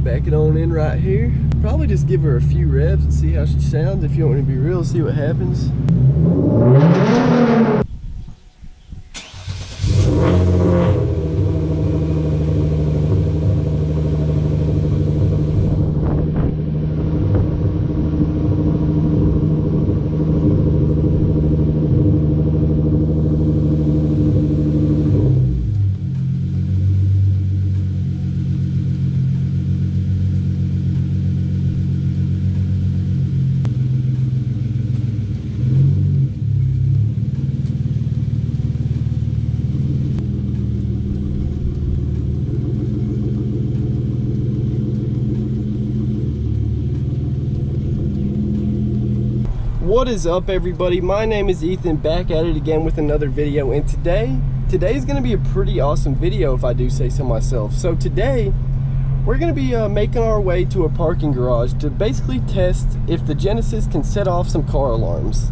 Back it on in right here. Probably just give her a few revs and see how she sounds. If you want me to be real, see what happens. What is up, everybody? My name is Ethan, back at it again with another video, and today's gonna be a pretty awesome video if I do say so myself. So today we're gonna be making our way to a parking garage to basically test if the Genesis can set off some car alarms.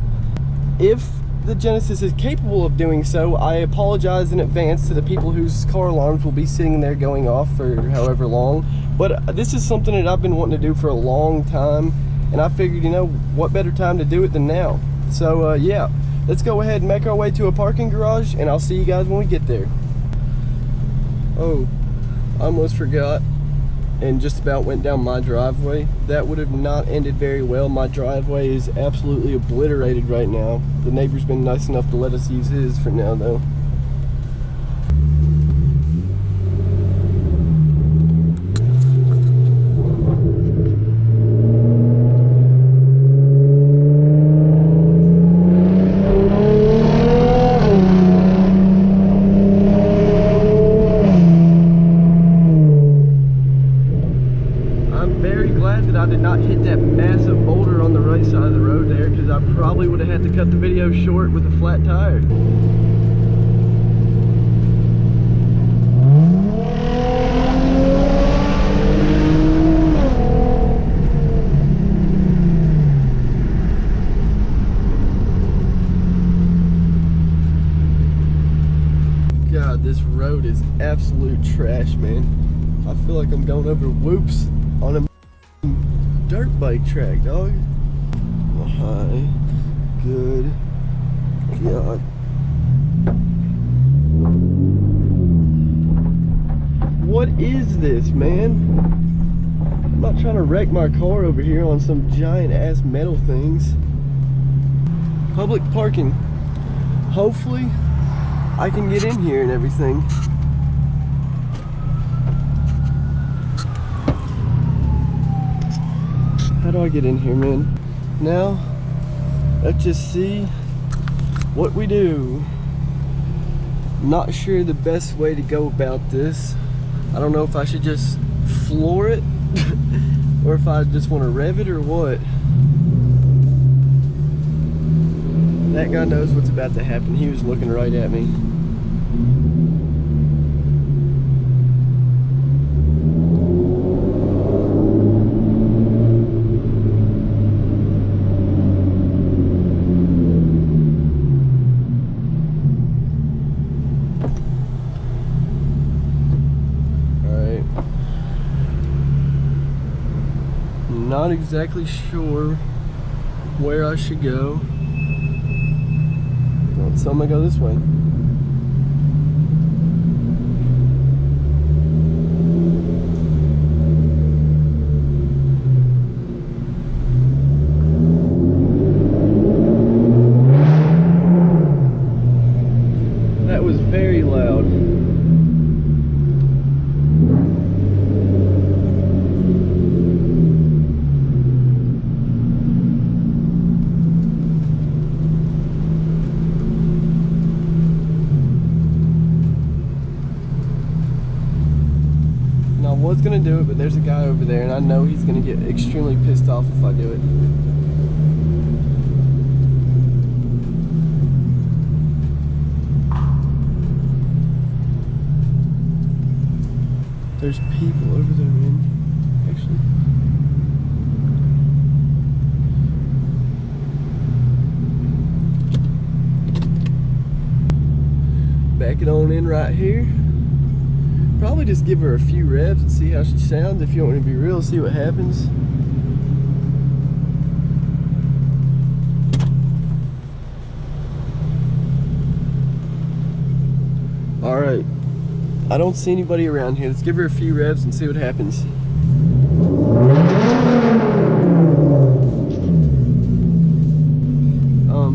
If the Genesis is capable of doing so, I apologize in advance to the people whose car alarms will be sitting there going off for however long, but this is something that I've been wanting to do for a long time, and I figured, you know, what better time to do it than now. So yeah, let's go ahead and make our way to a parking garage, and I'll see you guys when we get there. Oh, I almost forgot and just about went down my driveway. That would have not ended very well. My driveway is absolutely obliterated right now. The neighbor's been nice enough to let us use his for now though. I did not hit that massive boulder on the right side of the road there, because I probably would have had to cut the video short with a flat tire. God, this road is absolute trash, man. I feel like I'm going over whoops on a dirt bike track, dog. Oh, hi. Good God. What is this, man? I'm not trying to wreck my car over here on some giant ass metal things. Public parking. Hopefully I can get in here and everything. How do I get in here, man? Now, let's just see what we do. Not sure the best way to go about this. I don't know if I should just floor it or if I just want to rev it or what. That guy knows what's about to happen. He was looking right at me. Not exactly sure where I should go. So I'm gonna go this way. That was very loud. I was gonna do it, but there's a guy over there and I know he's gonna get extremely pissed off if I do it. There's people over there, man. Actually, back it on in right here. probably just give her a few revs and see how she sounds. If you want me to be real, see what happens. All right, I don't see anybody around here. Let's give her a few revs and see what happens.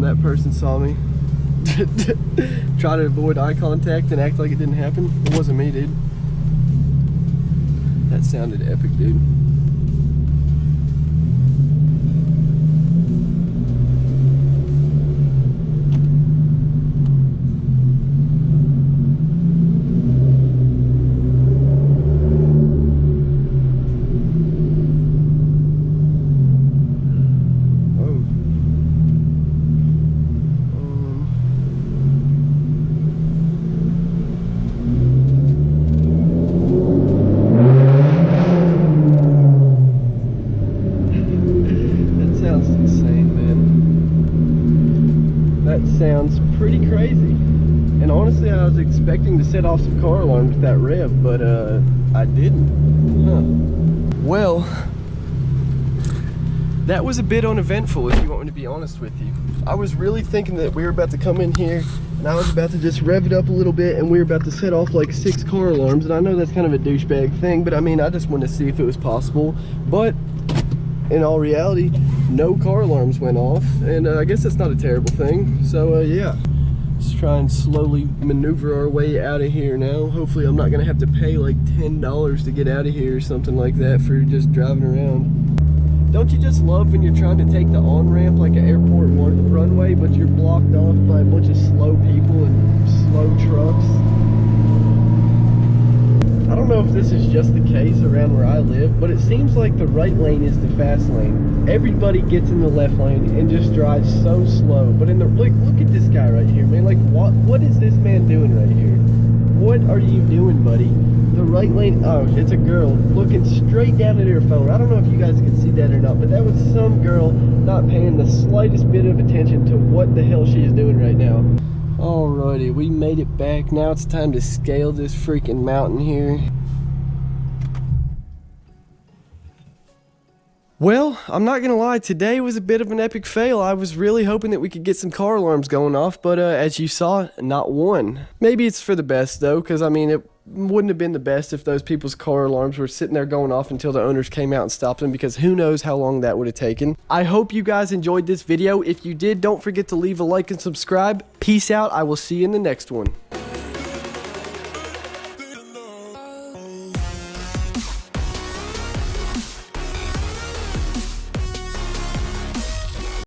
That person saw me. Try to avoid eye contact and act like it didn't happen. It wasn't me, dude. That sounded epic, dude. Sounds pretty crazy, and honestly I was expecting to set off some car alarms with that rev, but I didn't. Well, that was a bit uneventful, if you want me to be honest with you. I was really thinking that we were about to come in here and I was about to just rev it up a little bit and we were about to set off like 6 car alarms, and I know that's kind of a douchebag thing, but I mean, I just wanted to see if it was possible. But in all reality, no car alarms went off, and I guess that's not a terrible thing. So yeah, let's try and slowly maneuver our way out of here now. Hopefully I'm not gonna have to pay like $10 to get out of here or something like that for just driving around. Don't you just love when you're trying to take the on-ramp like an airport runway, but you're blocked off by a bunch of slow people and slow trucks? I don't know if this is just the case around where I live, but it seems like the right lane is the fast lane. Everybody gets in the left lane and just drives so slow. But in the look at this guy right here, man. Like what is this man doing right here? What are you doing, buddy? The right lane, oh, it's a girl looking straight down at her phone. I don't know if you guys can see that or not, but that was some girl not paying the slightest bit of attention to what the hell she is doing right now. Alrighty, we made it back. Now it's time to scale this freaking mountain here. Well, I'm not gonna lie, today was a bit of an epic fail. I was really hoping that we could get some car alarms going off, but as you saw, not one. Maybe it's for the best though, because I mean, it wouldn't have been the best if those people's car alarms were sitting there going off until the owners came out and stopped them, because who knows how long that would have taken. I hope you guys enjoyed this video. If you did, don't forget to leave a like and subscribe. Peace out. I will see you in the next one.